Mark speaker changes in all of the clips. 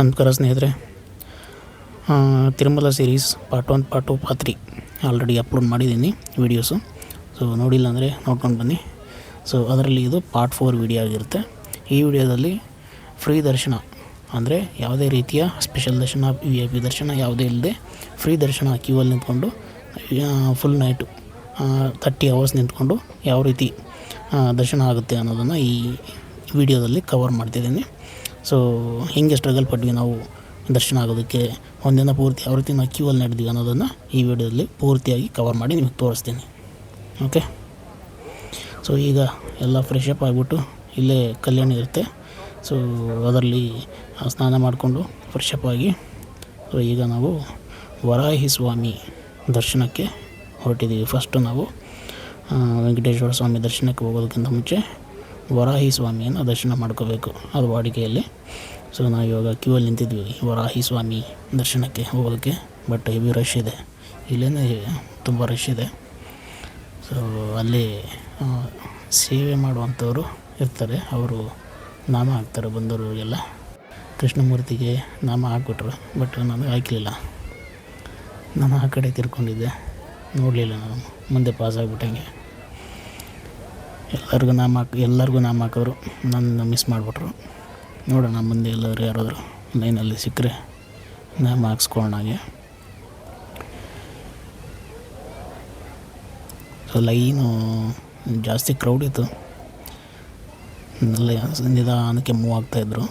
Speaker 1: ನಮಸ್ಕಾರ ಸ್ನೇಹಿತರೆ. Tirumala series part 1 part 2 part 3 already upload ಮಾಡಿದ್ದೀನಿ ವೀಡಿಯೋಸು. ಸೊ ನೋಡಿಲ್ಲ ಅಂದರೆ ನೋಡ್ಕೊಂಡು ಬನ್ನಿ. ಸೊ ಅದರಲ್ಲಿ ಇದು ಪಾರ್ಟ್ 4 ವೀಡಿಯೋ ಆಗಿರುತ್ತೆ. ಈ ವಿಡಿಯೋದಲ್ಲಿ ಫ್ರೀ ದರ್ಶನ ಅಂದರೆ ಯಾವುದೇ ರೀತಿಯ ಸ್ಪೆಷಲ್ ದರ್ಶನ VIP ದರ್ಶನ ಯಾವುದೇ ಇಲ್ಲದೆ ಫ್ರೀ ದರ್ಶನ ಕ್ಯೂವಲ್ಲಿ ನಿಂತ್ಕೊಂಡು ಫುಲ್ ನೈಟು 30 ಅವರ್ಸ್ ನಿಂತ್ಕೊಂಡು ಯಾವ ರೀತಿ ದರ್ಶನ ಆಗುತ್ತೆ ಅನ್ನೋದನ್ನು ಈ ವಿಡಿಯೋದಲ್ಲಿ ಕವರ್ ಮಾಡ್ತಿದ್ದೀನಿ. ಸೊ ಹೇಗೆ ಸ್ಟ್ರಗಲ್ ಪಟ್ವಿ ನಾವು ದರ್ಶನ ಆಗೋದಕ್ಕೆ, ಒಂದಿನ ಪೂರ್ತಿ ಯಾವ ರೀತಿ ನಾವು ಕ್ಯೂವಲ್ಲಿ ನಡೆದ್ವಿ ಅನ್ನೋದನ್ನು ಈ ವಿಡಿಯೋದಲ್ಲಿ ಪೂರ್ತಿಯಾಗಿ ಕವರ್ ಮಾಡಿ ನಿಮಗೆ ತೋರಿಸ್ತೀನಿ. ಓಕೆ, ಸೊ ಈಗ ಎಲ್ಲ ಫ್ರೆಶ್ ಅಪ್ ಆಗಿಬಿಟ್ಟು ಇಲ್ಲೇ ಕಲ್ಯಾಣ ಇರುತ್ತೆ. ಸೊ ಅದರಲ್ಲಿ ಸ್ನಾನ ಮಾಡಿಕೊಂಡು ಫ್ರೆಶ್ ಅಪ್ ಆಗಿ ಸೊ ಈಗ ನಾವು ವರಾಹಿ ಸ್ವಾಮಿ ದರ್ಶನಕ್ಕೆ ಹೊರಟಿದ್ದೀವಿ. ಫಸ್ಟು ನಾವು ವೆಂಕಟೇಶ್ವರ ಸ್ವಾಮಿ ದರ್ಶನಕ್ಕೆ ಹೋಗೋದಕ್ಕಿಂತ ಮುಂಚೆ ವರಾಹಿ ಸ್ವಾಮಿಯನ್ನು ದರ್ಶನ ಮಾಡ್ಕೋಬೇಕು, ಅದು ವಾಡಿಕೆಯಲ್ಲಿ. ಸೊ ನಾವು ಇವಾಗ ಕ್ಯೂವಲ್ಲಿ ನಿಂತಿದ್ವಿ ವರಾಹಿ ಸ್ವಾಮಿ ದರ್ಶನಕ್ಕೆ ಹೋಗೋದಕ್ಕೆ. ಬಟ್ ಹೆವಿ ರಶ್ ಇದೆ, ಇಲ್ಲೇ ತುಂಬ ರಶ್ ಇದೆ. ಸೊ ಅಲ್ಲಿ ಸೇವೆ ಮಾಡುವಂಥವ್ರು ಇರ್ತಾರೆ, ಅವರು ನಾಮ ಹಾಕ್ತಾರೆ ಬಂದವರಿಗೆಲ್ಲ. ಕೃಷ್ಣಮೂರ್ತಿಗೆ ನಾಮ ಹಾಕ್ಬಿಟ್ರು, ಬಟ್ ನನಗೆ ಹಾಕಲಿಲ್ಲ. ನಾನು ಆ ಕಡೆ ತಿರ್ಕೊಂಡಿದ್ದೆ, ನೋಡಲಿಲ್ಲ. ನಾನು ಮುಂದೆ ಪಾಸ್ ಆಗಿಬಿಟ್ಟಂಗೆ ಎಲ್ಲರಿಗೂ ನಾಮ ಹಾಕಿದ್ರು, ನನ್ನ ಮಿಸ್ ಮಾಡಿಬಿಟ್ರು. ನೋಡೋಣ ಮುಂದೆ ಎಲ್ಲರೂ ಯಾರಾದರೂ ಲೈನಲ್ಲಿ ಸಿಕ್ಕರೆ ನಾಮ ಹಾಕ್ಸ್ಕೊಳ್ಳೋಣಾಗೆ. ಸೊ ಲೈನು ಜಾಸ್ತಿ ಕ್ರೌಡ್ ಇತ್ತು, ನಿಧಾನಕ್ಕೆ ಮೂವ್ ಆಗ್ತಾಯಿದ್ರು.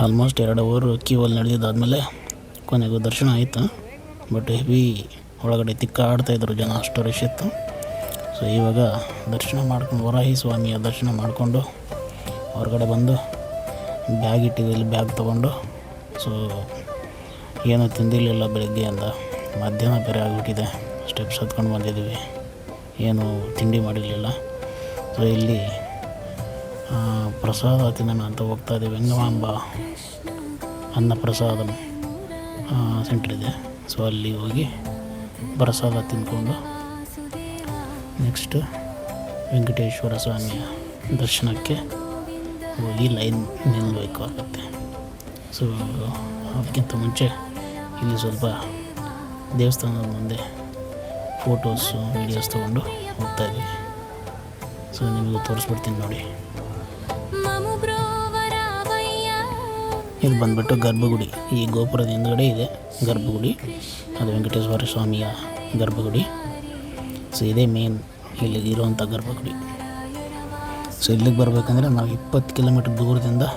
Speaker 1: ಆಲ್ಮೋಸ್ಟ್ 2 ಅವರ್ ಕ್ಯೂವಲ್ಲಿ ನಡೆದಿದ್ದಾದಮೇಲೆ ಕೊನೆಗೂ ದರ್ಶನ ಆಯಿತು. ಬಟ್ ಹೆವಿ ಒಳಗಡೆ ತಿಕ್ಕಾಡ್ತಾಯಿದ್ರು ಜನ, ಅಷ್ಟು ರಶ್ ಇತ್ತು. ಸೊ ಇವಾಗ ದರ್ಶನ ಮಾಡ್ಕೊಂಡು ವರಾಹಿ ಸ್ವಾಮಿಯ ದರ್ಶನ ಮಾಡಿಕೊಂಡು ಹೊರಗಡೆ ಬಂದು ಬ್ಯಾಗ್ ಇಟ್ಟಿದ್ದಲ್ಲಿ ಬ್ಯಾಗ್ ತೊಗೊಂಡು, ಸೊ ಏನೂ ತಿಂದಿರಲಿಲ್ಲ ಬೆಳಗ್ಗೆಯಿಂದ, ಮಧ್ಯಾಹ್ನ ಬೇರೆ ಆಗಿಬಿಟ್ಟಿದೆ. ಸ್ಟೆಪ್ಸ್ ಹತ್ಕೊಂಡು ಬಂದಿದ್ದೀವಿ, ಏನೂ ತಿಂಡಿ ಮಾಡಿರಲಿಲ್ಲ. ಸೊ ಇಲ್ಲಿ ಪ್ರಸಾದ ತಿನ್ನೋಣ ಅಂತ ಹೋಗ್ತಾ ಇದ್ದೀವಿ. ವೆಂಗಮಾಂಬ ಅನ್ನ ಪ್ರಸಾದ ಸೆಂಟ್ರ್ ಇದೆ. ಸೊ ಅಲ್ಲಿ ಹೋಗಿ ಪ್ರಸಾದ ತಿಂದ್ಕೊಂಡು ನೆಕ್ಸ್ಟ್ ವೆಂಕಟೇಶ್ವರ ಸ್ವಾಮಿಯ ದರ್ಶನಕ್ಕೆ ಹೋಗಿ ಲೈನ್ ನಿಲ್ಲಬೇಕು ಆಗುತ್ತೆ. ಸೊ ಅದಕ್ಕಿಂತ ಮುಂಚೆ ಇಲ್ಲಿ ಸ್ವಲ್ಪ ದೇವಸ್ಥಾನದ ಮುಂದೆ ಫೋಟೋಸು ವೀಡಿಯೋಸ್ ತೊಗೊಂಡು ಹೋಗ್ತಾಯಿದ್ವಿ. ಸೊ ನಿಮಗೂ ತೋರಿಸ್ಬಿಡ್ತೀನಿ ನೋಡಿ. ಇದು ಬಂದುಬಿಟ್ಟು ಗರ್ಭಗುಡಿ. ಈ ಗೋಪುರದ ಹಿಂದುಗಡೆ ಇದೆ ಗರ್ಭಗುಡಿ, ಅದು ವೆಂಕಟೇಶ್ವರ ಸ್ವಾಮಿಯ ಗರ್ಭಗುಡಿ. ಸೊ ಇದೇ ಮೇನ್ ಇಲ್ಲಿ ಇರುವಂಥ ಗರ್ಭಗುಡಿ. ಸೊ ಇಲ್ಲಿಗೆ ಬರಬೇಕಂದ್ರೆ ನಾವು 20 ಕಿಲೋಮೀಟ್ರ್ ದೂರದಿಂದ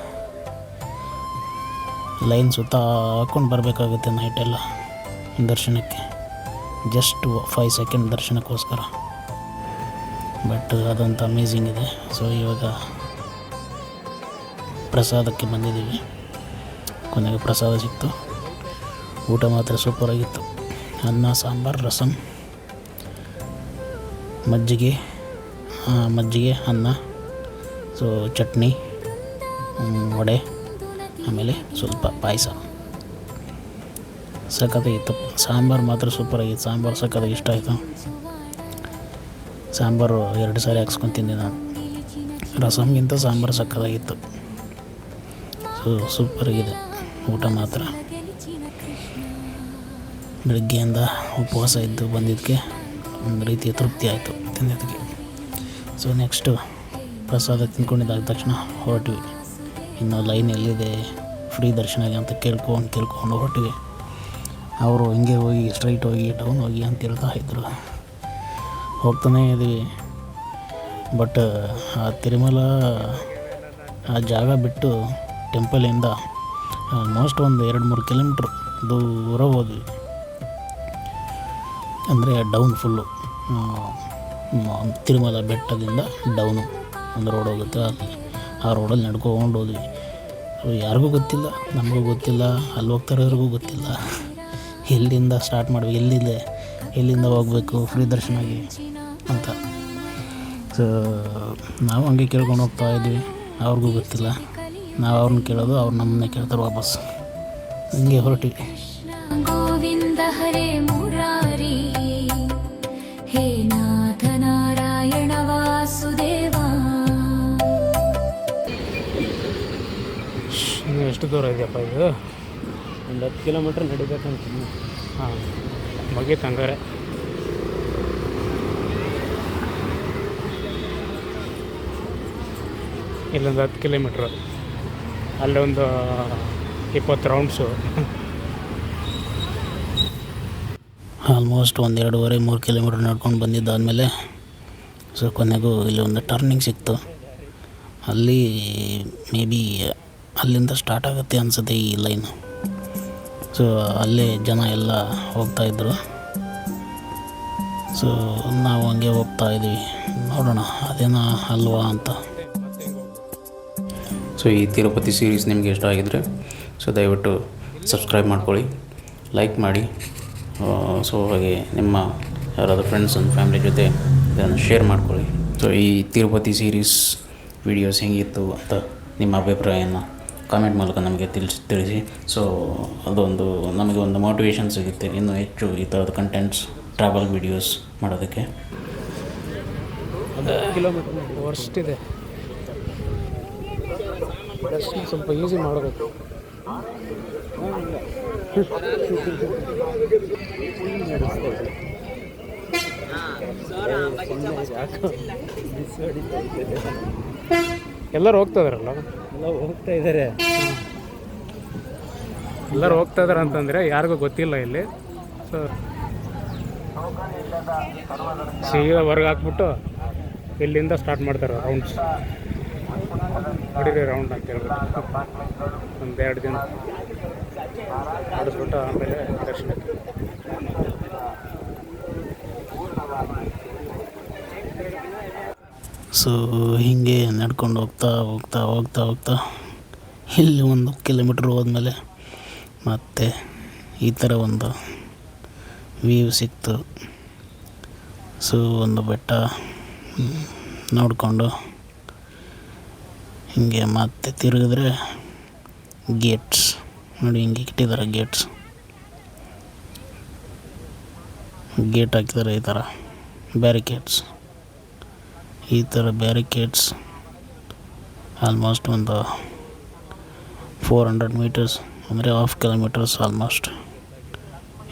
Speaker 1: ಲೈನ್ ಸುತ್ತ ಹಾಕ್ಕೊಂಡು ಬರಬೇಕಾಗುತ್ತೆ ನೈಟೆಲ್ಲ ದರ್ಶನಕ್ಕೆ. ಜಸ್ಟ್ 5 ಸೆಕೆಂಡ್ ದರ್ಶನಕ್ಕೋಸ್ಕರ. ಬಟ್ ಅದಂತ ಅಮೇಝಿಂಗ್ ಇದೆ. ಸೊ ಇವಾಗ ಪ್ರಸಾದಕ್ಕೆ ಬಂದಿದ್ದೀವಿ. ಕೊನೆಗೆ ಪ್ರಸಾದ ಸಿಕ್ತು. ಊಟ ಮಾತ್ರ ಸೂಪರಾಗಿತ್ತು. ಅನ್ನ, ಸಾಂಬಾರು, ರಸಂ, ಮಜ್ಜಿಗೆ, ಅನ್ನ, ಸೊ ಚಟ್ನಿ, ವಡೆ, ಆಮೇಲೆ ಸ್ವಲ್ಪ ಪಾಯಸ. ಸಖತ್ತಾಗಿತ್ತು. ಸಾಂಬಾರು ಮಾತ್ರ ಸೂಪರಾಗಿತ್ತು. ಸಾಂಬಾರು ಸಖತ್ತಾಗಿ ಇಷ್ಟ ಆಯಿತು. ಸಾಂಬಾರು 2 ಸಾರಿ ಹಾಕ್ಸ್ಕೊಂಡು ತಿಂದೆ ನಾನು. ರಸಮ್ಗಿಂತ ಸಾಂಬಾರು ಸಖತ್ತಾಗಿತ್ತು. ಸೊ ಸೂಪರಾಗಿದೆ ಊಟ ಮಾತ್ರ. ಬೆಳಗ್ಗೆಯಿಂದ ಉಪವಾಸ ಇದ್ದು ಬಂದಿದ್ದಕ್ಕೆ ಒಂದು ರೀತಿಯ ತೃಪ್ತಿ ಆಯಿತು ತಿಂದಿದ್ದಕ್ಕೆ. ಸೊ ನೆಕ್ಸ್ಟು ಪ್ರಸಾದ ತಿಂದ್ಕೊಂಡಿದ್ದಾದ ತಕ್ಷಣ ಹೊರಟ್ವಿ. ಇನ್ನು ಲೈನ್ ಎಲ್ಲಿದೆ ಫ್ರೀ ದರ್ಶನಗೆ ಅಂತ ಕೇಳ್ಕೊಂಡು ಹೊರಟ್ವಿ. ಅವರು ಹಿಂಗೆ ಹೋಗಿ ಸ್ಟ್ರೈಟ್ ಹೋಗಿ ಡೌನ್ ಹೋಗಿ ಅಂತ ಹೇಳ್ತಾ ಇದ್ರು. ಹೋಗ್ತಾನೇ ಇದ್ದೀವಿ. ಬಟ್ ಆ ತಿರುಮಲ ಆ ಜಾಗ ಬಿಟ್ಟು ಟೆಂಪಲಿಂದ ಆಲ್ಮೋಸ್ಟ್ ಒಂದು 2-3 ಕಿಲೋಮೀಟ್ರ್ ದೂರ ಹೋದ್ವಿ. ಅಂದರೆ ಡೌನ್ ಫುಲ್ಲು ತಿರುಮಲ ಬೆಟ್ಟದಿಂದ ಡೌನು ಒಂದು ರೋಡ್ ಹೋಗುತ್ತೆ, ಅಲ್ಲಿ ಆ ರೋಡಲ್ಲಿ ನಡ್ಕೊಂಡು ಹೋದ್ವಿ. ಯಾರಿಗೂ ಗೊತ್ತಿಲ್ಲ, ನಮಗೂ ಗೊತ್ತಿಲ್ಲ, ಅಲ್ಲಿ ಹೋಗ್ತಾರೋರಿಗೂ ಗೊತ್ತಿಲ್ಲ ಎಲ್ಲಿಂದ ಸ್ಟಾರ್ಟ್ ಮಾಡಬೇಕು, ಎಲ್ಲಿಂದ ಹೋಗಬೇಕು ಫ್ರೀ ದರ್ಶನಗೆ ಅಂತ. ಸೊ ನಾವು ಹಂಗೆ ಕೇಳ್ಕೊಂಡು ಹೋಗ್ತಾ ಇದ್ವಿ, ಅವ್ರಿಗೂ ಗೊತ್ತಿಲ್ಲ, ನಾವು ಅವ್ರನ್ನ ಕೇಳೋದು, ಅವ್ರು ನಮ್ಮನ್ನೇ ಕೇಳ್ತಾರೆ ವಾಪಸ್. ಹಂಗೆ ಹೊರಟಿವಿ.
Speaker 2: ಗೋವಿಂದ ಹರೇ ಮುರಾರಿ, ಹೇ ನಾಥ ನಾರಾಯಣ ವಾಸುದೇವ.
Speaker 3: ಎಷ್ಟು ದೂರ ಇದೆಯಪ್ಪ ಇದು? ಒಂದು 10 ಕಿಲೋಮೀಟ್ರ್ ನಡಿಬೇಕಂತ. ಹಾಂ, ಮುಗೀತು ಹಂಗಾರೆ. ಇಲ್ಲೊಂದು 10 ಕಿಲೋಮೀಟ್ರು, ಅಲ್ಲೊಂದು 20 ರೌಂಡ್ಸು.
Speaker 1: ಆಲ್ಮೋಸ್ಟ್ 1 2.5 3 ಕಿಲೋಮೀಟ್ರ್ ನಡ್ಕೊಂಡು ಬಂದಿದ್ದಾದಮೇಲೆ ಸೊ ಕೊನೆಗೂ ಇಲ್ಲಿ ಒಂದು ಟರ್ನಿಂಗ್ ಸಿಕ್ತು. ಅಲ್ಲಿ ಮೇ ಬಿ ಅಲ್ಲಿಂದ ಸ್ಟಾರ್ಟ್ ಆಗುತ್ತೆ ಅನಿಸುತ್ತೆ ಈ ಲೈನು. ಸೊ ಅಲ್ಲೇ ಜನ ಎಲ್ಲ ಹೋಗ್ತಾಯಿದ್ರು. ಸೊ ನಾವು ಹಂಗೆ ಹೋಗ್ತಾ ಇದ್ದೀವಿ, ನೋಡೋಣ ಅದೇನಾ ಅಲ್ವಾ ಅಂತ.
Speaker 4: ಸೊ ಈ ತಿರುಪತಿ ಸೀರೀಸ್ ನಿಮಗೆ ಇಷ್ಟ ಆಗಿದರೆ ಸೊ ದಯವಿಟ್ಟು ಸಬ್ಸ್ಕ್ರೈಬ್ ಮಾಡ್ಕೊಳ್ಳಿ, ಲೈಕ್ ಮಾಡಿ. ಸೊ ಹಾಗೆ ನಿಮ್ಮ ಯಾರಾದರೂ ಫ್ರೆಂಡ್ಸ್ ಆ್ಯಂಡ್ ಫ್ಯಾಮಿಲಿ ಜೊತೆ ಇದನ್ನು ಶೇರ್ ಮಾಡ್ಕೊಳ್ಳಿ. ಸೊ ಈ ತಿರುಪತಿ ಸೀರೀಸ್ ವಿಡಿಯೋಸ್ ಹೆಂಗಿತ್ತು ಅಂತ ನಿಮ್ಮ ಅಭಿಪ್ರಾಯನ ಕಾಮೆಂಟ್ ಮೂಲಕ ನಮಗೆ ತಿಳಿಸಿ. ಸೊ ಅದೊಂದು ನಮಗೆ ಒಂದು ಮೋಟಿವೇಶನ್ ಸಿಗುತ್ತೆ ಇನ್ನೂ ಹೆಚ್ಚು ಈ ಥರದ ಕಂಟೆಂಟ್ಸ್, ಟ್ರಾವೆಲ್ ವಿಡಿಯೋಸ್ ಮಾಡೋದಕ್ಕೆ.
Speaker 3: 10 ಕಿಲೋಮೀಟ್ರ್ ವರ್ಸ್ಟ್ ಇದೆ. ದರ್ಶನ ಸ್ವಲ್ಪ ಈಸಿ ಮಾಡಬೇಕು. ಎಲ್ಲರೂ ಹೋಗ್ತಾ ಇದಾರಲ್ಲ, ಎಲ್ಲರೂ ಹೋಗ್ತಾ ಇದಾರೆ ಅಂತಂದರೆ ಯಾರಿಗೂ ಗೊತ್ತಿಲ್ಲ ಇಲ್ಲಿ. ಸೊ ಸೀದಾ ಹೊರಗೆ ಹಾಕ್ಬಿಟ್ಟು ಇಲ್ಲಿಂದ ಸ್ಟಾರ್ಟ್ ಮಾಡ್ತಾರೆ ರೌಂಡ್ಸ್. ಹೊಡಿರಿ ರೌಂಡ್ ಅಂತ ಹೇಳ್ಬಿಟ್ಟು ಒಂದು 2 ದಿನ ಮಾಡಿಸ್ಬಿಟ್ಟು ಆಮೇಲೆ ದರ್ಶನಕ್ಕೆ.
Speaker 1: ಸೊ ಹೀಗೆ ನಡ್ಕೊಂಡು ಹೋಗ್ತಾ ಇಲ್ಲಿ 1 ಕಿಲೋಮೀಟ್ರ್ ಹೋದ್ಮೇಲೆ ಮತ್ತೆ ಈ ಥರ ಒಂದು ವ್ಯೂ ಸಿಕ್ತು. ಸೊ ಒಂದು ಬೆಟ್ಟ ನೋಡಿಕೊಂಡು ಹಿಂಗೆ ಮತ್ತೆ ತಿರುಗಿದ್ರೆ ಗೇಟ್ಸ್ ನೋಡಿ, ಹಿಂಗೆ ಇಟ್ಟಿದ್ದಾರೆ ಗೇಟ್ ಹಾಕಿದ್ದಾರೆ. ಈ ಥರ ಬ್ಯಾರಿಕೇಡ್ಸ್ ಆಲ್ಮೋಸ್ಟ್ ಒಂದು 400 ಮೀಟರ್ಸ್ ಅಂದರೆ 1/2 ಕಿಲೋಮೀಟರ್ಸ್ ಆಲ್ಮೋಸ್ಟ್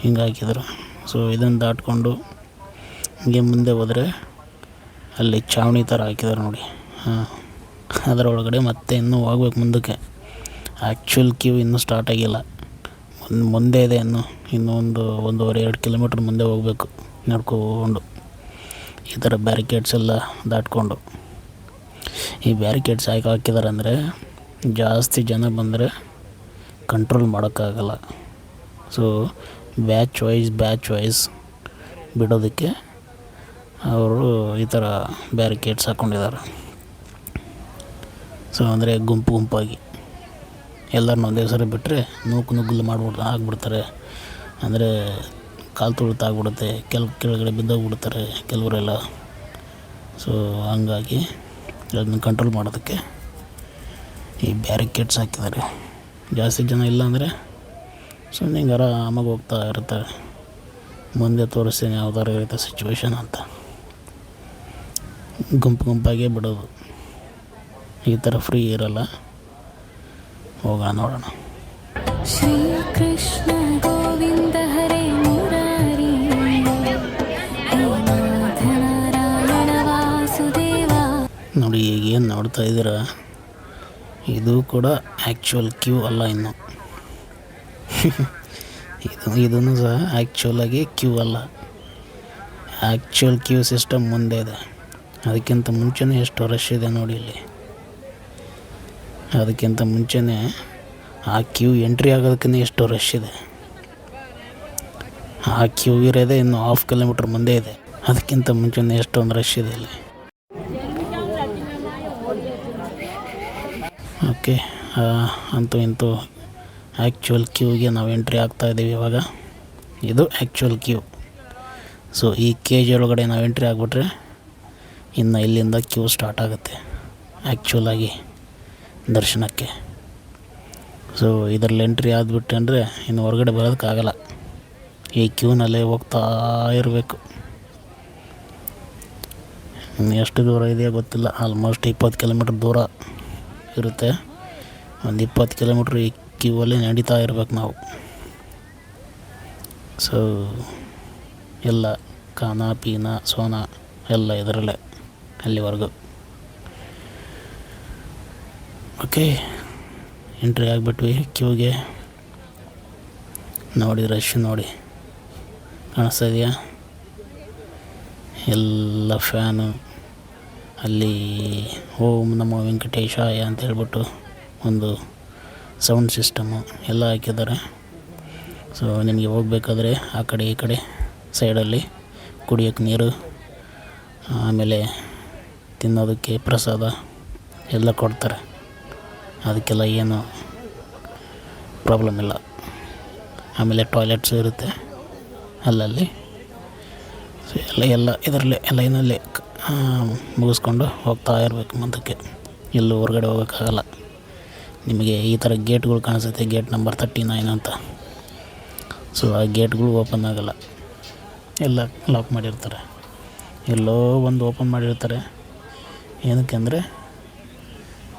Speaker 1: ಹಿಂಗೆ ಹಾಕಿದ್ರು. ಸೊ ಇದನ್ನು ದಾಟ್ಕೊಂಡು ಹಿಂಗೆ ಮುಂದೆ ಹೋದರೆ ಅಲ್ಲಿ ಚಾವಣಿ ಥರ ಹಾಕಿದ್ದಾರೆ ನೋಡಿ. ಅದರೊಳಗಡೆ ಮತ್ತೆ ಇನ್ನೂ ಹೋಗ್ಬೇಕು ಮುಂದಕ್ಕೆ. ಆ್ಯಕ್ಚುಲ್ ಕ್ಯೂ ಇನ್ನೂ ಸ್ಟಾರ್ಟ್ ಆಗಿಲ್ಲ, ಮುಂದೆ ಇದೆ. ಇನ್ನೂ 1.5-2 ಕಿಲೋಮೀಟ್ರ್ ಮುಂದೆ ಹೋಗಬೇಕು ನಡ್ಕೊಂಡು. ಈ ಥರ ಬ್ಯಾರಿಕೇಡ್ಸ್ ಎಲ್ಲ ದಾಟ್ಕೊಂಡು. ಈ ಬ್ಯಾರಿಕೇಡ್ಸ್ ಯಾಕೆ ಹಾಕಿದ್ದಾರೆ ಅಂದರೆ ಜಾಸ್ತಿ ಜನ ಬಂದರೆ ಕಂಟ್ರೋಲ್ ಮಾಡೋಕ್ಕಾಗಲ್ಲ. ಸೊ ಬ್ಯಾಚ್ ವೈಸ್ ಬಿಡೋದಕ್ಕೆ ಅವರು ಈ ಥರ ಬ್ಯಾರಿಕೇಡ್ಸ್ ಹಾಕ್ಕೊಂಡಿದ್ದಾರೆ. ಸೊ ಅಂದರೆ ಗುಂಪಾಗಿ ಎಲ್ಲರನ್ನೂ ಒಂದೇ ಸರಿ ಬಿಟ್ಟರೆ ನುಗ್ಗಲು ಆಗಿಬಿಡ್ತಾರೆ. ಅಂದರೆ ಕಾಲು ತುಳಿತ ಆಗಿಬಿಡುತ್ತೆ, ಕೆಳಗಡೆ ಬಿದ್ದೋಗ್ಬಿಡ್ತಾರೆ ಕೆಲವರೆಲ್ಲ. ಸೊ ಹಂಗಾಗಿ ಅದನ್ನ ಕಂಟ್ರೋಲ್ ಮಾಡೋದಕ್ಕೆ ಈ ಬ್ಯಾರಿಕೇಡ್ಸ್ ಹಾಕಿದ್ದಾರೆ. ಜಾಸ್ತಿ ಜನ ಇಲ್ಲ ಅಂದರೆ ಸುಮ್ಮನೆ ಹಿಂಗೆ ಆರಾಮಾಗಿ ಹೋಗ್ತಾ ಇರ್ತಾರೆ. ಮುಂದೆ ತೋರಿಸ್ತೀನಿ ಯಾವ ಥರ ಇರುತ್ತೆ ಸಿಚುವೇಶನ್ ಅಂತ. ಗುಂಪಾಗೇ ಬಿಡೋದು, ಈ ಥರ ಫ್ರೀ ಇರಲ್ಲ. ಹೋಗೋಣ ನೋಡೋಣ.
Speaker 2: ಶ್ರೀ ಕೃಷ್ಣ ಗೋವಿಂದ ಹರೇ ಮುರಾರಿ, ಹೇ ನಾಥ ನಾರಾಯಣ ವಾಸುದೇವ.
Speaker 1: ನೋಡಿ ಈಗ ಏನು ನೋಡ್ತಾ ಇದ್ದೀರಾ, ಇದು ಕೂಡ ಆ್ಯಕ್ಚುಯಲ್ ಕ್ಯೂ ಅಲ್ಲ ಇನ್ನು. ಇದನ್ನು ಸಹ ಆ್ಯಕ್ಚುಲಾಗಿ ಕ್ಯೂ ಅಲ್ಲ. ಆ್ಯಕ್ಚುಯಲ್ ಕ್ಯೂ ಸಿಸ್ಟಮ್ ಮುಂದೆ ಇದೆ. ಅದಕ್ಕಿಂತ ಮುಂಚೆನೇ ಎಷ್ಟು ರಶ್ ಇದೆ ನೋಡಿ ಇಲ್ಲಿ. ಅದಕ್ಕಿಂತ ಮುಂಚೆನೇ ಆ ಕ್ಯೂ ಎಂಟ್ರಿ ಆಗೋದಕ್ಕೇ ಎಷ್ಟು ರಶ್ ಇದೆ. ಆ ಕ್ಯೂ ಇರೋದೇ ಇನ್ನು 1/2 ಕಿಲೋಮೀಟ್ರ್ ಮುಂದೆ ಇದೆ. ಅದಕ್ಕಿಂತ ಮುಂಚೆನೇ ಎಷ್ಟೊಂದು ರಶ್ ಇದೆ ಇಲ್ಲಿ. ಓಕೆ, ಅಂತೂ ಇಂತೂ ಆ್ಯಕ್ಚುಯಲ್ ಕ್ಯೂಗೆ ನಾವು ಎಂಟ್ರಿ ಆಗ್ತಾಯಿದ್ದೀವಿ ಇವಾಗ. ಇದು ಆ್ಯಕ್ಚುಯಲ್ ಕ್ಯೂ. ಸೊ ಈ ಕೇಜ್ ಒಳಗಡೆ ನಾವು ಎಂಟ್ರಿ ಆಗಿಬಿಟ್ರೆ ಇನ್ನು ಇಲ್ಲಿಂದ ಕ್ಯೂ ಸ್ಟಾರ್ಟ್ ಆಗುತ್ತೆ ಆ್ಯಕ್ಚುಲಾಗಿ ದರ್ಶನಕ್ಕೆ. ಸೊ ಇದರಲ್ಲಿ ಎಂಟ್ರಿ ಆಗಿಬಿಟ್ಟೆ ಅಂದರೆ ಇನ್ನು ಹೊರಗಡೆ ಬರೋದಕ್ಕಾಗಲ್ಲ. ಈ ಕ್ಯೂನಲ್ಲೇ ಹೋಗ್ತಾ ಇರಬೇಕು. ಇನ್ನು ಎಷ್ಟು ದೂರ ಇದೆಯೋ ಗೊತ್ತಿಲ್ಲ. ಆಲ್ಮೋಸ್ಟ್ 20 ಕಿಲೋಮೀಟ್ರ್ ದೂರ ಇರುತ್ತೆ. ಒಂದು 20 ಕಿಲೋಮೀಟ್ರ್ ಈ ಕ್ಯೂವಲ್ಲೇ ನಡೀತಾ ಇರ್ಬೇಕು ನಾವು. ಸೊ ಎಲ್ಲ ಖಾನ ಪೀನ ಸೋನಾ ಎಲ್ಲ ಇದರಲ್ಲೇ ಅಲ್ಲಿವರೆಗೂ. ಓಕೆ, ಎಂಟ್ರಿ ಆಗಿಬಿಟ್ವಿ ಕ್ಯೂಗೆ. ನೋಡಿ ರಶ್ ನೋಡಿ, ಕಾಣಿಸ್ತಾ ಇದೆಯಾ? ಎಲ್ಲ ಫ್ಯಾನು, ಅಲ್ಲಿ ಓಂ ನಮೋ ವೆಂಕಟೇಶಾಯ ಅಂತ ಹೇಳ್ಬಿಟ್ಟು ಒಂದು ಸೌಂಡ್ ಸಿಸ್ಟಮು ಎಲ್ಲ ಹಾಕಿದ್ದಾರೆ. ಸೊ ನಿಮಗೆ ಹೋಗ್ಬೇಕಾದ್ರೆ ಆ ಕಡೆ ಈ ಕಡೆ ಸೈಡಲ್ಲಿ ಕುಡಿಯೋಕ್ಕೆ ನೀರು, ಆಮೇಲೆ ತಿನ್ನೋದಕ್ಕೆ ಪ್ರಸಾದ ಎಲ್ಲ ಕೊಡ್ತಾರೆ. ಅದಕ್ಕೆಲ್ಲ ಏನು ಪ್ರಾಬ್ಲಮ್ ಇಲ್ಲ. ಆಮೇಲೆ ಟಾಯ್ಲೆಟ್ಸು ಇರುತ್ತೆ ಅಲ್ಲಲ್ಲಿ. ಸೊ ಎಲ್ಲ ಇದರಲ್ಲೇ ಲೈನಲ್ಲೇ ಮುಗಿಸ್ಕೊಂಡು ಹೋಗ್ತಾ ಇರಬೇಕು ಮುಂದಕ್ಕೆ. ಎಲ್ಲೂ ಹೊರಗಡೆ ಹೋಗೋಕ್ಕಾಗಲ್ಲ. ನಿಮಗೆ ಈ ಥರ ಗೇಟ್ಗಳು ಕಾಣಿಸುತ್ತೆ, ಗೇಟ್ ನಂಬರ್ 39 ಅಂತ. ಸೊ ಆ ಗೇಟ್ಗಳು ಓಪನ್ ಆಗೋಲ್ಲ, ಎಲ್ಲ ಲಾಕ್ ಮಾಡಿರ್ತಾರೆ. ಎಲ್ಲೋ ಒಂದು ಓಪನ್ ಮಾಡಿರ್ತಾರೆ. ಏನಕ್ಕೆ ಅಂದರೆ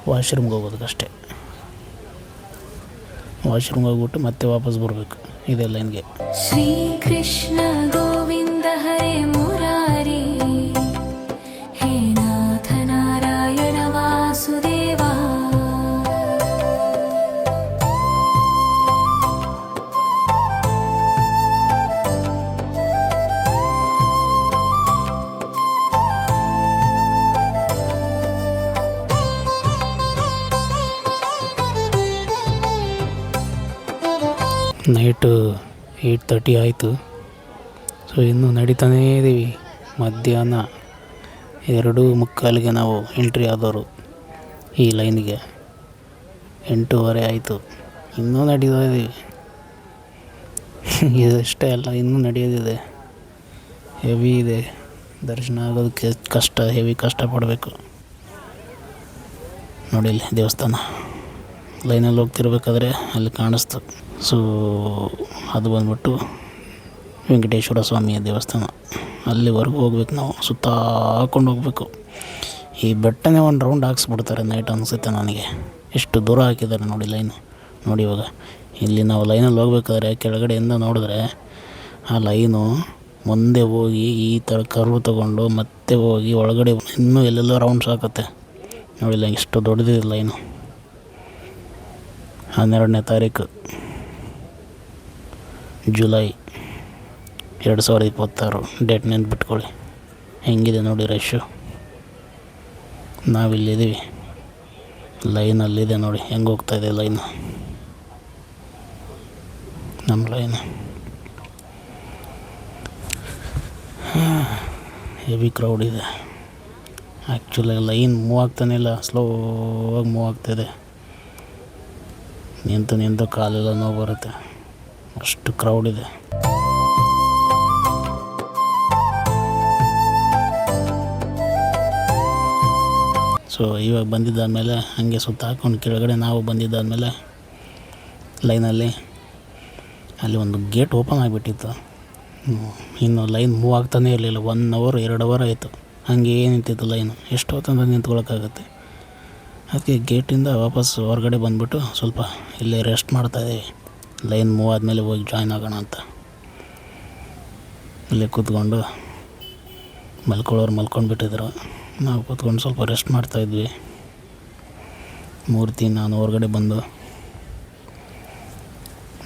Speaker 1: ವಾಶ್ರೂಮ್ಗೆ ಹೋಗೋದಕ್ಕಷ್ಟೇ. ವಾಶ್ರೂಮ್ಗೆ ಹೋಗ್ಬಿಟ್ಟು ಮತ್ತೆ ವಾಪಸ್ ಬರಬೇಕು ಇದೇ ಲೈನ್ಗೆ.
Speaker 2: ಶ್ರೀ ಕೃಷ್ಣ ಗೋವಿಂದ ಹರೇ ಮುರಾರಿ, ಹೇ ನಾಥ ನಾರಾಯಣ ವಾಸುದೇವ.
Speaker 1: ನೈಟು 8:30 ಆಯಿತು. ಸೊ ಇನ್ನೂ ನಡೀತಾನೇ ಇದ್ದೀವಿ. ಮಧ್ಯಾಹ್ನ 2:45ಗೆ ನಾವು ಎಂಟ್ರಿ ಆದವರು ಈ ಲೈನಿಗೆ. 8:30 ಆಯಿತು, ಇನ್ನೂ ನಡೀತಾ ಇದ್ದೀವಿ. ಇದಷ್ಟೇ ಅಲ್ಲ, ಇನ್ನೂ ನಡೆಯೋದಿದೆ. ಹೆವಿ ಇದೆ ದರ್ಶನ ಆಗೋದಕ್ಕೆ. ಹೆವಿ ಕಷ್ಟಪಡಬೇಕು. ನೋಡಿ ಇಲ್ಲಿ ದೇವಸ್ಥಾನ ಲೈನಲ್ಲಿ ಹೋಗ್ತಿರ್ಬೇಕಾದ್ರೆ ಅಲ್ಲಿ ಕಾಣಿಸ್ತು. ಸೊ ಅದು ಬಂದ್ಬಿಟ್ಟು ವೆಂಕಟೇಶ್ವರ ಸ್ವಾಮಿಯ ದೇವಸ್ಥಾನ. ಅಲ್ಲಿವರೆಗೂ ಹೋಗ್ಬೇಕು ನಾವು, ಸುತ್ತಾಕೊಂಡು ಹೋಗ್ಬೇಕು. ಈ ಬೆಟ್ಟನೇ ಒಂದು ರೌಂಡ್ ಹಾಕ್ಸ್ಬಿಡ್ತಾರೆ ನೈಟ್ ಅನಿಸುತ್ತೆ ನನಗೆ. ಎಷ್ಟು ದೂರ ಹಾಕಿದ್ದಾರೆ ನೋಡಿ ಲೈನು. ನೋಡಿ ಇವಾಗ ಇಲ್ಲಿ ನಾವು ಲೈನಲ್ಲಿ ಹೋಗ್ಬೇಕಾದ್ರೆ ಕೆಳಗಡೆಯಿಂದ ನೋಡಿದ್ರೆ ಆ ಲೈನು ಮುಂದೆ ಹೋಗಿ ಈ ಥರ ಕರ್ವ್ ತೊಗೊಂಡು ಮತ್ತೆ ಹೋಗಿ ಒಳಗಡೆ ಇನ್ನೂ ಎಲ್ಲೆಲ್ಲೋ ರೌಂಡ್ಸ್ ಹಾಕುತ್ತೆ. ನೋಡಿಲ್ಲ ಎಷ್ಟು ದೊಡ್ಡದಿದೆ ಲೈನು. 12ನೇ ತಾರೀಕು ಜುಲೈ 2026 ಡೇಟ್ ನೆನ್ಪಿಟ್ಕೊಳ್ಳಿ. ಹೆಂಗಿದೆ ನೋಡಿ ರಶ್ಶು. ನಾವಿಲ್ಲಿದ್ದೀವಿ, ಲೈನಲ್ಲಿದೆ ನೋಡಿ ಹೆಂಗೆ ಹೋಗ್ತಾಯಿದೆ ಲೈನು. ನಮ್ಮ ಲೈನು ಹೆವಿ ಕ್ರೌಡ್ ಇದೆ. ಆ್ಯಕ್ಚುಲಿ ಲೈನ್ ಮೂವ್ ಆಗ್ತಾನೆ ಇಲ್ಲ, ಸ್ಲೋವಾಗಿ ಮೂವ್ ಆಗ್ತಾಯಿದೆ. ನಿಂತು ಕಾಲೆಲ್ಲ ನೋವು ಬರುತ್ತೆ, ಅಷ್ಟು ಕ್ರೌಡ್ ಇದೆ. ಸೊ ಇವಾಗ ಬಂದಿದ್ದಾದಮೇಲೆ ಹಾಗೆ ಸುತ್ತ ಹಾಕೊಂಡು ಕೆಳಗಡೆ ನಾವು ಬಂದಿದ್ದಾದಮೇಲೆ ಲೈನಲ್ಲಿ ಅಲ್ಲಿ ಒಂದು ಗೇಟ್ ಓಪನ್ ಆಗಿಬಿಟ್ಟಿತ್ತು. ಇನ್ನು ಲೈನ್ ಮೂವ್ ಆಗ್ತಾನೇ ಇರಲಿಲ್ಲ. 1 ಅವರ್ 2 ಅವರ್ ಆಯಿತು ಹಾಗೆ ನಿಂತಿತ್ತು ಲೈನು. ಎಷ್ಟು ಹೊತ್ತಂತ ನಿಂತ್ಕೊಳ್ಳೋಕ್ಕಾಗತ್ತೆ. ಅದಕ್ಕೆ ಗೇಟಿಂದ ವಾಪಸ್ ಹೊರಗಡೆ ಬಂದುಬಿಟ್ಟು ಸ್ವಲ್ಪ ಇಲ್ಲೇ ರೆಸ್ಟ್ ಮಾಡ್ತಾಯಿದ್ದೀವಿ. ಲೈನ್ ಮೂವ್ ಆದಮೇಲೆ ಹೋಗಿ ಜಾಯ್ನ್ ಆಗೋಣ ಅಂತ. ಇಲ್ಲೇ ಕೂತ್ಕೊಂಡು ಮಲ್ಕೊಂಡ್ಬಿಟ್ಟಿದ್ರು. ನಾವು ಕೂತ್ಕೊಂಡು ಸ್ವಲ್ಪ ರೆಸ್ಟ್ ಮಾಡ್ತಾಯಿದ್ವಿ. ಮೂರ್ತಿ ನಾನು ಹೊರಗಡೆ ಬಂದು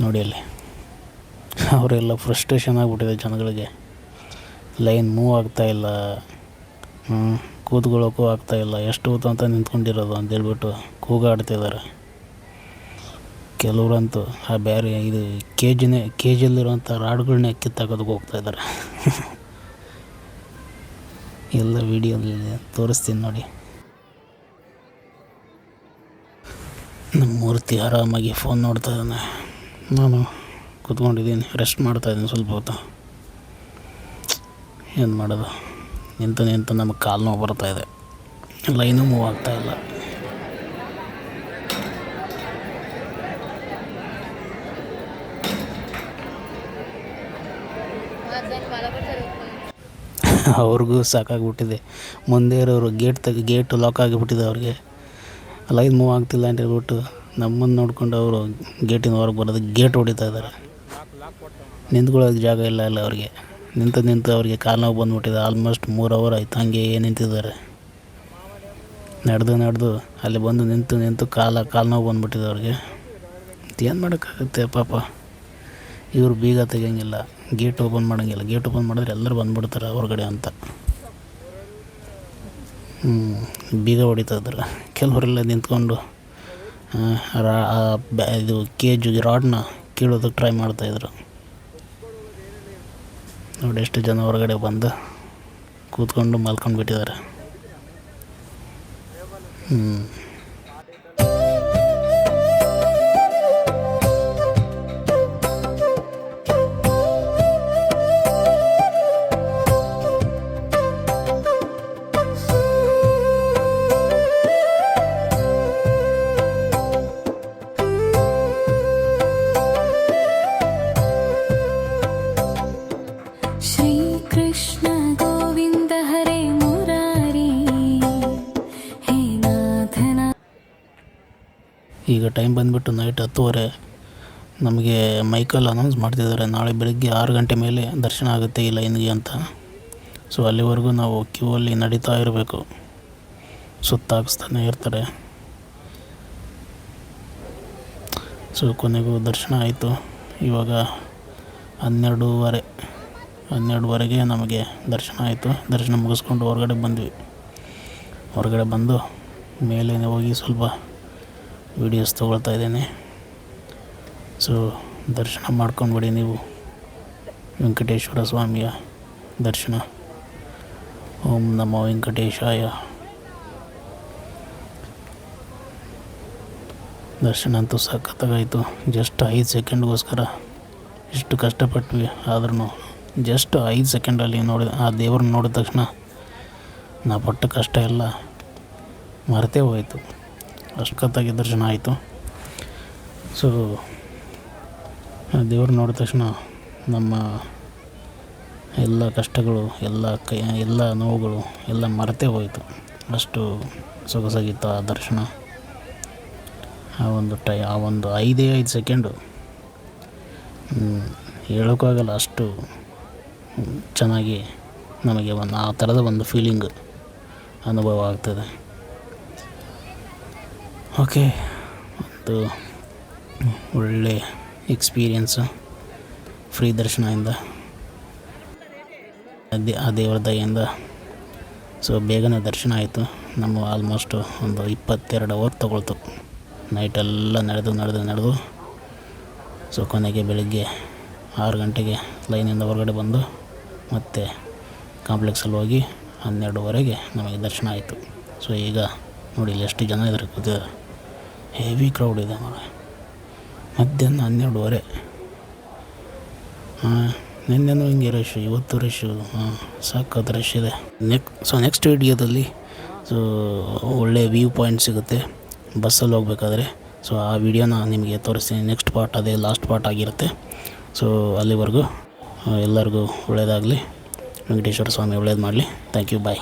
Speaker 1: ನೋಡಿ ಅಲ್ಲಿ ಅವರೆಲ್ಲ ಫ್ರಸ್ಟ್ರೇಷನ್ ಆಗಿಬಿಟ್ಟಿದೆ ಜನಗಳಿಗೆ. ಲೈನ್ ಮೂವ್ ಆಗ್ತಾಯಿಲ್ಲ, ಕೂತ್ಕೊಳ್ಳೋಕ್ಕೂ ಆಗ್ತಾಯಿಲ್ಲ, ಎಷ್ಟು ಹೊತ್ತು ಅಂತ ನಿಂತ್ಕೊಂಡಿರೋದು ಅಂತೇಳ್ಬಿಟ್ಟು ಕೂಗಾಡ್ತಿದ್ದಾರೆ. ಕೆಲವರಂತೂ ಆ ಬೇರೆ ಇದು ಕೇಜಲ್ಲಿರೋಂಥ ರಾಡ್ಗಳನ್ನೇ ಕಿತ್ತಾಕೋದಕ್ಕೆ ಹೋಗ್ತಾಯಿದ್ದಾರೆ. ಎಲ್ಲ ವೀಡಿಯೋದಲ್ಲಿ ತೋರಿಸ್ತೀನಿ ನೋಡಿ. ನಮ್ಮ ಮೂರ್ತಿ ಆರಾಮಾಗಿ ಫೋನ್ ನೋಡ್ತಾ ಇದ್ದಾನೆ. ನಾನು ಕೂತ್ಕೊಂಡಿದ್ದೀನಿ, ರೆಸ್ಟ್ ಮಾಡ್ತಾಯಿದ್ದೀನಿ ಸ್ವಲ್ಪ ಹೊತ್ತು. ಏನು ಮಾಡೋದು, ನಿಂತು ನಿಂತು ನಮಗೆ ಕಾಲು ನೋವು ಬರ್ತಾಯಿದೆ, ಲೈನು ಮೂವ್ ಆಗ್ತಾಯಿಲ್ಲ. ಅವ್ರಿಗೂ ಸಾಕಾಗ್ಬಿಟ್ಟಿದೆ. ಮುಂದೆ ಇರೋರು ಗೇಟ್ ಲಾಕ್ ಆಗಿಬಿಟ್ಟಿದೆ ಅವ್ರಿಗೆ. ಲೈನ್ ಮೂವ್ ಆಗ್ತಿಲ್ಲ ಅಂತ ಹೇಳ್ಬಿಟ್ಟು ನಮ್ಮನ್ನು ನೋಡ್ಕೊಂಡು ಅವರು ಗೇಟಿನ ಹೊರಗೆ ಬರೋದಕ್ಕೆ ಗೇಟ್ ಹೊಡಿತಾ ಇದ್ದಾರೆ. ನಿಂತ್ಕೊಳ್ಳೋಕೆ ಜಾಗ ಇಲ್ಲ ಅವ್ರಿಗೆ. ನಿಂತು ಅವ್ರಿಗೆ ಕಾಲು ನೋವು ಬಂದುಬಿಟ್ಟಿದೆ. ಆಲ್ಮೋಸ್ಟ್ 3 ಅವರ್ ಆಯ್ತು ಹಂಗೆ ನಿಂತಿದ್ದಾರೆ. ನಡೆದು ಅಲ್ಲಿ ಬಂದು ನಿಂತು ಕಾಲು ನೋವು ಬಂದುಬಿಟ್ಟಿದೆ ಅವ್ರಿಗೆ. ಏನು ಮಾಡೋಕ್ಕಾಗುತ್ತೆ ಪಾಪ. ಇವರು ಬೀಗ ತೆಗಿಯೋಂಗಿಲ್ಲ, ಗೇಟ್ ಓಪನ್ ಮಾಡೋಂಗಿಲ್ಲ. ಗೇಟ್ ಓಪನ್ ಮಾಡಿದ್ರೆ ಎಲ್ಲರೂ ಬಂದುಬಿಡ್ತಾರೆ ಹೊರಗಡೆ ಅಂತ. ಬೀಗ ಹೊಡಿತಾ ಇದ್ದಾರೆ. ಕೆಲವರೆಲ್ಲ ನಿಂತ್ಕೊಂಡು ಇದು ಕೇಜು ರಾಡ್ನ ಕೀಳೋದಕ್ಕೆ ಟ್ರೈ ಮಾಡ್ತಾಯಿದ್ರು. ನೋಡಿ ಎಷ್ಟು ಜನ ಹೊರಗಡೆ ಬಂದು ಕೂತ್ಕೊಂಡು ಮಲ್ಕೊಂಡು ಬಿಟ್ಟಿದ್ದಾರೆ.
Speaker 2: श्रीकृष्ण गोविन्द हरे मुरारी हे नाथना.
Speaker 1: ಈಗ ಟೈಮ್ ಬಂದುಬಿಟ್ಟು ನೈಟ್ 10:30. ನಮಗೆ ಮೈಕಲ್ಲಿ ಅನೌನ್ಸ್ ಮಾಡ್ತಿದ್ದಾರೆ ನಾಳೆ ಬೆಳಗ್ಗೆ 6 ಗಂಟೆ ಮೇಲೆ ದರ್ಶನ ಆಗುತ್ತೆ ಈ ಲೈನ್ಗೆ ಅಂತ. ಸೊ ಅಲ್ಲಿವರೆಗೂ ನಾವು ಕ್ಯೂ ಅಲ್ಲಿ ನಡೀತಾ ಇರಬೇಕು. ಸುತ್ತಾಕಿಸ್ತಾನೆ ಇರ್ತಾರೆ. ಸೊ ಕೊನೆಗೂ ದರ್ಶನ ಆಯಿತು. ಇವಾಗ 12:30ಗೆ ನಮಗೆ ದರ್ಶನ ಆಯಿತು. ದರ್ಶನ ಮುಗಿಸ್ಕೊಂಡು ಹೊರಗಡೆ ಬಂದ್ವಿ. ಹೊರಗಡೆ ಬಂದು ಮೇಲೆ ಹೋಗಿ ಸ್ವಲ್ಪ ವೀಡಿಯೋಸ್ ತೊಗೊಳ್ತಾ ಇದ್ದೇನೆ. ಸೊ ದರ್ಶನ ಮಾಡ್ಕೊಂಡ್ಬಿಡಿ ನೀವು ವೆಂಕಟೇಶ್ವರ ಸ್ವಾಮಿಯ ದರ್ಶನ. ಓಂ ನಮೋ ವೆಂಕಟೇಶಾಯ. ದರ್ಶನ ಅಂತೂ ಸಖತ್ತಾಗಾಯಿತು. ಜಸ್ಟ್ 5 ಸೆಕೆಂಡ್ಗೋಸ್ಕರ ಇಷ್ಟು ಕಷ್ಟಪಟ್ವಿ, ಆದ್ರೂ ಜಸ್ಟ್ 5 ಸೆಕೆಂಡಲ್ಲಿ ಆ ದೇವ್ರನ್ನ ನೋಡಿದ ತಕ್ಷಣ ನಾ ಪಟ್ಟ ಕಷ್ಟ ಎಲ್ಲ ಮರೆತೇ ಹೋಯಿತು. ಅಷ್ಟೊತ್ತಾಗಿ ದರ್ಶನ ಆಯಿತು. ಸೊ ದೇವ್ರನ್ನ ನೋಡಿದ ತಕ್ಷಣ ನಮ್ಮ ಎಲ್ಲ ಕಷ್ಟಗಳು, ಎಲ್ಲ ನೋವುಗಳು ಎಲ್ಲ ಮರೆತೇ ಹೋಯಿತು. ಅಷ್ಟು ಸೊಗಸಾಗಿತ್ತು ಆ ದರ್ಶನ. ಆ ಒಂದು 5 ಸೆಕೆಂಡು ಹೇಳೋಕ್ಕಾಗಲ್ಲ, ಅಷ್ಟು ಚೆನ್ನಾಗಿ ನಮಗೆ ಆ ಥರದ ಒಂದು ಫೀಲಿಂಗ್ ಅನುಭವ ಆಗ್ತದೆ. ಓಕೆ, ಒಂದು ಒಳ್ಳೆ ಎಕ್ಸ್ಪೀರಿಯನ್ಸು ಫ್ರೀ ದರ್ಶನದಿಂದ, ಆ ದೇವರ ದಯೆಯಿಂದ. ಸೊ ಬೇಗನೆ ದರ್ಶನ ಆಯಿತು. ನಮ್ಮ ಆಲ್ಮೋಸ್ಟ್ ಒಂದು 22 ಅವರ್ ತೊಗೊಳ್ತು. ನೈಟೆಲ್ಲ ನಡೆದು ಸೊ ಕೊನೆಗೆ ಬೆಳಗ್ಗೆ 6 ಗಂಟೆಗೆ ಲೈನಿಂದ ಹೊರಗಡೆ ಬಂದು ಮತ್ತೆ ಕಾಂಪ್ಲೆಕ್ಸಲ್ಲಿ ಹೋಗಿ 12:30ಗೆ ನಮಗೆ ದರ್ಶನ ಆಯಿತು. ಸೊ ಈಗ ನೋಡಿ ಇಲ್ಲಿ ಎಷ್ಟು ಜನ ಇದ್ದಾರೆ ಕೂತಿದ್ದಾರೆ. ಹೆವಿ ಕ್ರೌಡ್ ಇದೆ ಮರ. ಮಧ್ಯಾಹ್ನ 12:30. ನಿನ್ನೆನೂ ಹಿಂಗೆ ರಶ್ಶು, ಇವತ್ತು ರಶ್ಶು, ಸಾಕತ್ತು ರಶ್ ಇದೆ. ನೆಕ್ಸ್ಟ್ ವಿಡಿಯೋದಲ್ಲಿ ಒಳ್ಳೆ ವ್ಯೂ ಪಾಯಿಂಟ್ ಸಿಗುತ್ತೆ ಬಸ್ಸಲ್ಲಿ ಹೋಗ್ಬೇಕಾದ್ರೆ. ಸೊ ಆ ವಿಡಿಯೋನ ನಿಮಗೆ ತೋರಿಸ್ತೀನಿ. ನೆಕ್ಸ್ಟ್ ಪಾರ್ಟ್ ಅದೇ ಲಾಸ್ಟ್ ಪಾರ್ಟ್ ಆಗಿರುತ್ತೆ. ಸೊ ಅಲ್ಲಿವರೆಗೂ ಎಲ್ಲರಿಗೂ ಒಳ್ಳೆಯದಾಗಲಿ. ವೆಂಕಟೇಶ್ವರ ಸ್ವಾಮಿ ಒಳ್ಳೇದು ಮಾಡಲಿ. Thank you, bye.